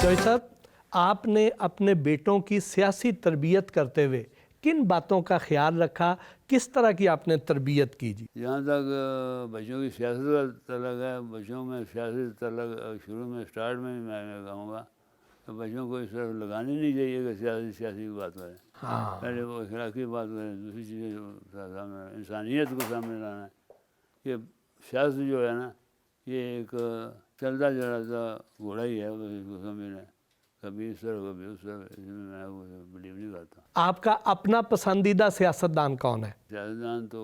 Joy साहब, आपने अपने बेटों की सियासी तरबियत करते हुए किन बातों का ख्याल रखा, किस तरह की आपने तरबियत की जी? जहाँ तक बच्चों की सियासत का तल्लुक़ है, बच्चों में सियासी तल्लुक़ शुरू में स्टार्ट में मैं कहूँगा तो बच्चों को इस तरफ लगानी नहीं चाहिए कि सियासी की बात करें। पहले वो अखलाकी बात करें, दूसरी चीज़ें सामने इंसानियत को सामने लाना है। ये सियासत जो है ना, ये एक चलता चलाता घोड़ा ही है, उसको समझना कभी इस तरह कभी उस तरह, इसमें मैं वो बिलीव नहीं करता। आपका अपना पसंदीदा सियासतदान कौन है? सियासतदान तो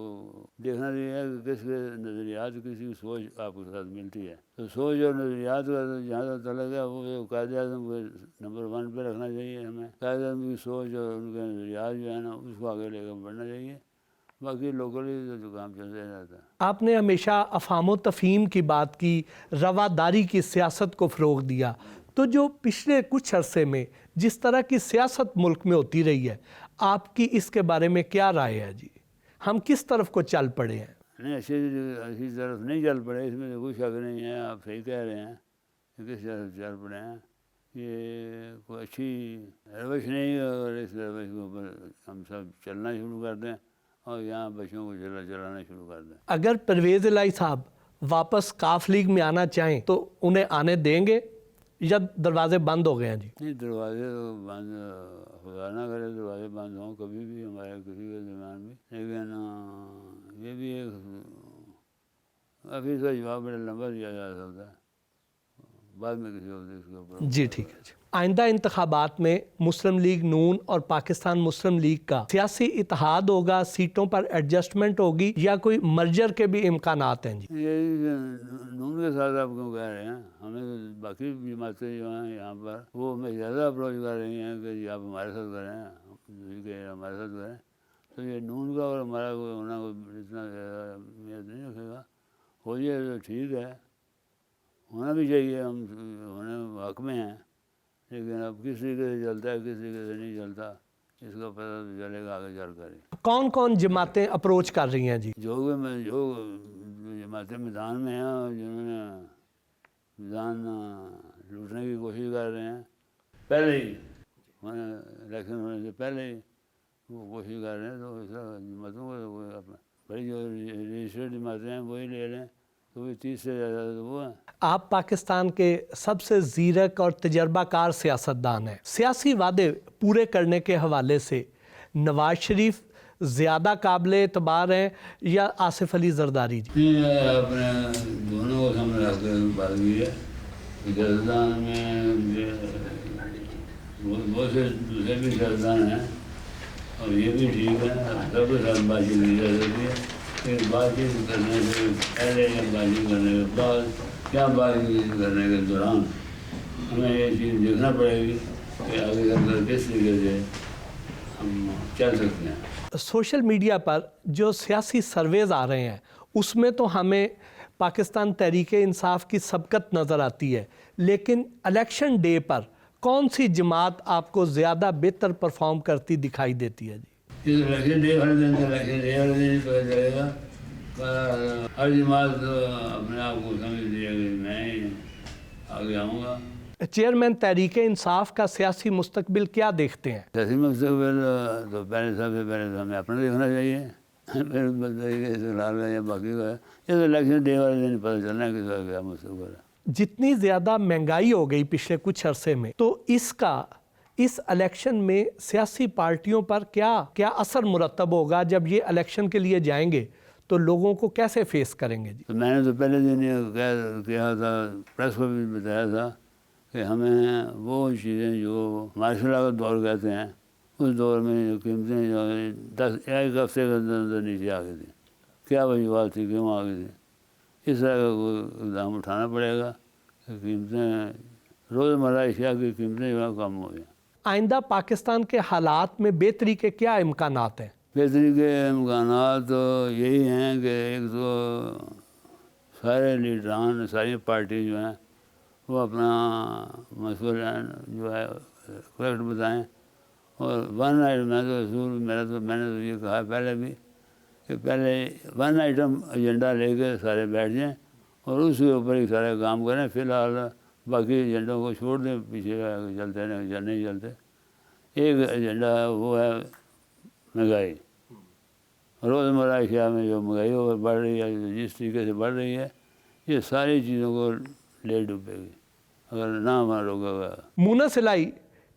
देखना चाहिए है कि किसके नज़रियात किसी की सोच आपके साथ मिलती है, तो सोच और नज़रियात का जहाँ तक तल्लुक़ है वो कायद-ए-आज़म को नंबर 1 पे रखना चाहिए। हमें कायद-ए-आज़म की सोच और उनके नज़रियात जो है ना उसको आगे लेकर बढ़ना चाहिए। बाकी लोकली जो काम चलता रहता है। आपने हमेशा अफ़ाम तफ़हीम की बात की, रवादारी की सियासत को फ़रोग़ दिया, तो जो पिछले कुछ अरसे में जिस तरह की सियासत मुल्क में होती रही है, आपकी इसके बारे में क्या राय है जी? हम किस तरफ को चल पड़े हैं? नहीं, ऐसी तरफ नहीं चल पड़े, इसमें तो कोई शक नहीं है। आप सही कह रहे हैं कि किस तरफ चल पड़े हैं। ये कोई अच्छी रवश नहीं है। अगर इस रवश के ऊपर हम सब चलना शुरू कर दें और यहाँ बच्चों को चलाना शुरू कर दें। अगर परवेज़ इलाही साहब वापस काफ लीग में आना चाहें तो उन्हें आने देंगे या दरवाजे बंद हो गए हैं जी? नहीं, दरवाजे तो बंद, खुदा ना करे दरवाजे बंद हों कभी भी हमारे किसी के दरमियान भी, लेकिन ये भी एक अभी इसका जवाब बड़ा लंबा दिया जा सकता है, बाद में किसी और इसके ऊपर। जी ठीक है जी। आइंदा इंतखाबात में मुस्लिम लीग नून और पाकिस्तान मुस्लिम लीग का सियासी इत्तेहाद होगा, सीटों पर एडजस्टमेंट होगी या कोई मर्जर के भी इम्कानात हैं जी? ये नून के साथ आप क्यों कह रहे हैं? हमें तो बाकी जमातें जो हैं यहाँ पर वो हमें ज़्यादा अप्रोच कर रही हैं कि जी आप हमारे साथ करें, हमारे साथ करें, तो ये नून का और हमारा कोई होना कोई इतना ज़्यादा अहमियत नहीं रखेगा। हो जाए तो ठीक है, होना भी चाहिए, हम होने हक़ में हैं, लेकिन अब किस तरीके से चलता है किस तरीके से नहीं चलता इसका पता तो चलेगा आगे चल कर। कौन कौन जमातें अप्रोच कर रही हैं जी? जो जमातें मैदान में हैं और जिन्होंने मैदान लूटने की कोशिश कर रहे हैं, पहले ही इलेक्शन होने से पहले ही वो कोशिश कर रहे हैं, तो इस जमातों को अपना बड़ी जो रजिस्टर्ड जमातें हैं वही ले लें, तो भी 30 से ज़्यादा तो वो हैं। आप पाकिस्तान के सबसे ज़ीरक और तजर्बाकार सियासतदान हैं। सियासी वादे पूरे करने के हवाले से नवाज शरीफ ज़्यादा काबिल एतबार हैं या आसिफ अली जरदारी जी? अपने दोनों को सामने रख कर बात की है। सियासतदान में बहुत से दूसरे भी सियासतदान हैं और ये भी ठीक है, सबके साथ बातचीत की जा सकती है, लेकिन बातचीत करने से पहले या बातचीत करने के बाद क्या बातचीत करने के दौरान हमें ये चीज़ देखना पड़ेगी कि आगे चलकर किस तरीके से हम चल सकते हैं। सोशल मीडिया पर जो सियासी सर्वेज़ आ रहे हैं उसमें तो हमें पाकिस्तान तहरीक-ए-इंसाफ की सबकत नज़र आती है, लेकिन इलेक्शन डे पर कौन सी जमात आपको ज़्यादा बेहतर परफॉर्म करती दिखाई देती है जी? इस इलेक्शन डे वाले दिन पता चलेगा, हर जमात अपने आप को समझ लिया कि मैं आगे आऊँगा। चेयरमैन तहरीक-ए-इंसाफ का सियासी मुस्तकबिल क्या देखते हैं? सियासी मुस्तकबिल तो सबसे पहले तो हमें अपना देखना चाहिए, फिर तरीके से लाल का या बाकी का, ये तो इलेक्शन डे वाले दिन पता चलना है किसका क्या मुस्तकबिल है। जितनी ज़्यादा महंगाई हो गई पिछले कुछ अरसे में, तो इसका इस इलेक्शन में सियासी पार्टियों पर क्या असर मुरतब होगा? जब ये इलेक्शन के लिए जाएंगे तो लोगों को कैसे फेस करेंगे जी? तो मैंने तो पहले दिन ये किया था, प्रेस को भी बताया था कि हमें वो चीज़ें जो मार्शल लॉ का दौर कहते हैं, उस दौर में जो कीमतें जो 1 हफ्ते के अंदर नीचे आ गई थी, क्या वजूहत थी, क्यों आ गई थी, इस तरह का कोई इक़दाम उठाना पड़ेगा कि कीमतें, रोज़मर्रा अशिया की कीमतें जो है कम हो जाएँ। आइंदा पाकिस्तान के हालात में बेहतरी के क्या इम्कानात हैं? बेहतरी के इम्कानात तो यही हैं कि एक तो सारे लीडरान, सारी पार्टी जो हैं वो अपना मसला जो है करेक्ट बताएं, और मैंने तो ये कहा पहले भी कि पहले 1 आइटम एजेंडा लेके सारे बैठ जाएं और उसके ऊपर ही सारे काम करें। फ़िलहाल باقی ایجنڈوں کو چھوڑ دیں، پیچھے چلتے رہیں یا نہیں چلتے. ایک ایجنڈا ہے، وہ ہے مہنگائی. روزمرہ اشیاء میں جو مہنگائی بڑھ رہی ہے، جس طریقے سے بڑھ رہی ہے، یہ ساری چیزوں کو لے ڈوبے گی اگر نہ ہمارا روکا گیا. مونس الہی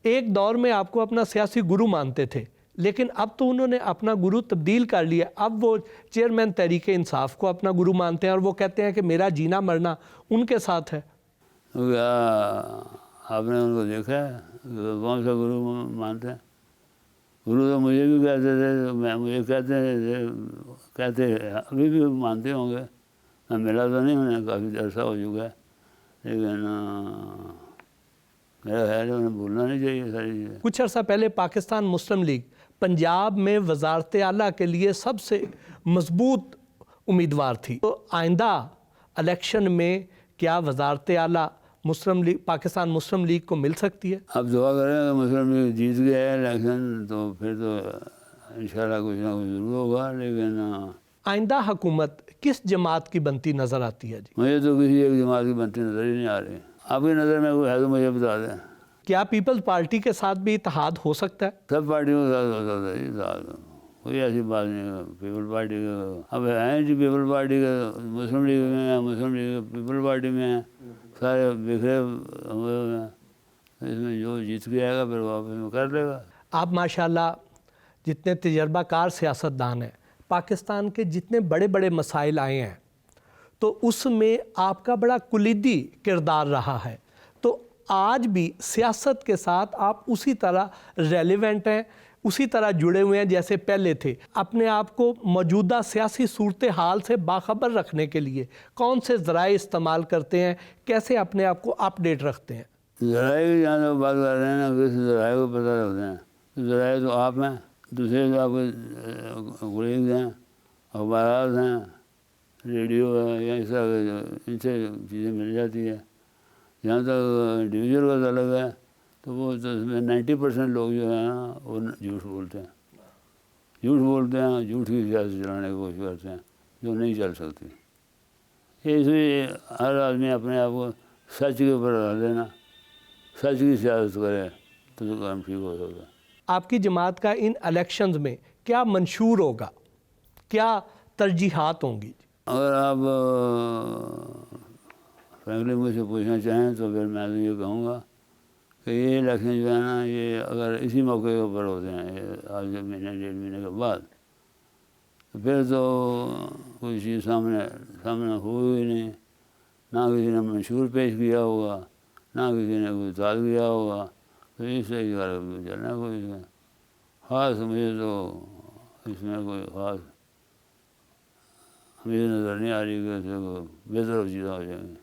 ایک دور میں آپ کو اپنا سیاسی گرو مانتے تھے، لیکن اب تو انہوں نے اپنا گرو تبدیل کر لیا. اب وہ چیئرمین تحریک انصاف کو اپنا گرو مانتے ہیں اور وہ کہتے ہیں کہ میرا جینا مرنا ان کے ساتھ ہے. کیا آپ نے ان کو دیکھا ہے کون سا گرو مانتے ہیں؟ گرو تو مجھے بھی کہتے تھے، مجھے کہتے ابھی بھی مانتے ہوں گے. میں ملا تو نہیں، انہیں کافی عرصہ ہو چکا ہے، لیکن میرا خیال ہے انہیں بھولنا نہیں چاہیے ساری چیزیں. کچھ عرصہ پہلے پاکستان مسلم لیگ پنجاب میں وزارت اعلیٰ کے لیے سب سے مضبوط امیدوار تھی. تو آئندہ الیکشن میں کیا وزارت اعلیٰ مسلم لیگ پاکستان مسلم لیگ کو مل سکتی ہے؟ اب دعا کریں کہ مسلم لیگ جیت گیا ہے الیکشن، تو پھر تو انشاءاللہ کچھ نہ کچھ ضرور ہوگا. لیکن آئندہ حکومت کس جماعت کی بنتی نظر آتی ہے جی؟ مجھے تو کسی ایک جماعت کی بنتی نظر ہی نہیں آ رہی. آپ کی نظر میں کوئی ہے تو مجھے بتا دیں. کیا پیپلز پارٹی کے ساتھ بھی اتحاد ہو سکتا ہے؟ سب پارٹیوں کے ساتھ ہو سکتا ہے جی اتحاد، کوئی ایسی بات نہیں ہے. پیپل پارٹی کے اب ہیں جی، پیپل پارٹی کے مسلم لیگ میں ہیں، مسلم لیگ پیپل پارٹی میں ہیں، سارے بکھرے ہوئے ہیں. اس میں جو جیت کے آئے گا پھر وہ آپس میں کر لے گا. آپ ماشاءاللہ جتنے تجربہ کار سیاستدان ہیں، پاکستان کے جتنے بڑے بڑے مسائل آئے ہیں تو اس میں آپ کا بڑا کلیدی کردار رہا ہے. تو آج بھی سیاست کے ساتھ آپ اسی طرح ریلیونٹ ہیں، اسی طرح جڑے ہوئے ہیں جیسے پہلے تھے. اپنے آپ کو موجودہ سیاسی صورتحال سے باخبر رکھنے کے لیے کون سے ذرائع استعمال کرتے ہیں؟ کیسے اپنے آپ کو اپ ڈیٹ رکھتے ہیں؟ ذرائع کی جہاں تک بات کر رہے ہیں نا، کس ذرائع کو پتہ رکھتے ہیں. ذرائع تو آپ ہیں، دوسرے جو آپ کے کولیگز ہیں، اخبارات ہیں، ریڈیو ہے، یا اس طرح ان سے چیزیں مل جاتی ہے. جہاں تک انڈیویجول کا تعلق ہے تو وہ تو اس میں 90% لوگ جو ہیں نا وہ جھوٹ بولتے ہیں، جھوٹ کی سیاست چلانے کی کوشش کرتے ہیں جو نہیں چل سکتی. اس لیے ہر آدمی اپنے آپ کو سچ کے اوپر رکھ دینا، سچ کی سیاست کرے تو کام ٹھیک ہو سکتا ہے. آپ کی جماعت کا ان الیکشنز میں کیا منشور ہوگا؟ کیا ترجیحات ہوں گی؟ اگر آپ فرینکلی مجھ سے پوچھنا چاہیں تو پھر میں تو یہ کہوں گا کہ یہ الیکشن جو ہے نا، یہ اگر اسی موقع کے اوپر ہوتے ہیں آج کے مہینے 1.5 مہینے کے بعد، تو پھر تو کوئی چیز سامنے ہوئی نہیں. نہ کسی نے منشور پیش کیا ہوگا، نہ کسی نے کوئی اطاعت کیا ہوگا. تو اس سے چلنا کوئی خاص مجھے تو اس میں کوئی خاص مجھے نظر نہیں آ رہی کہ بہتر چیزیں ہو جائیں گی.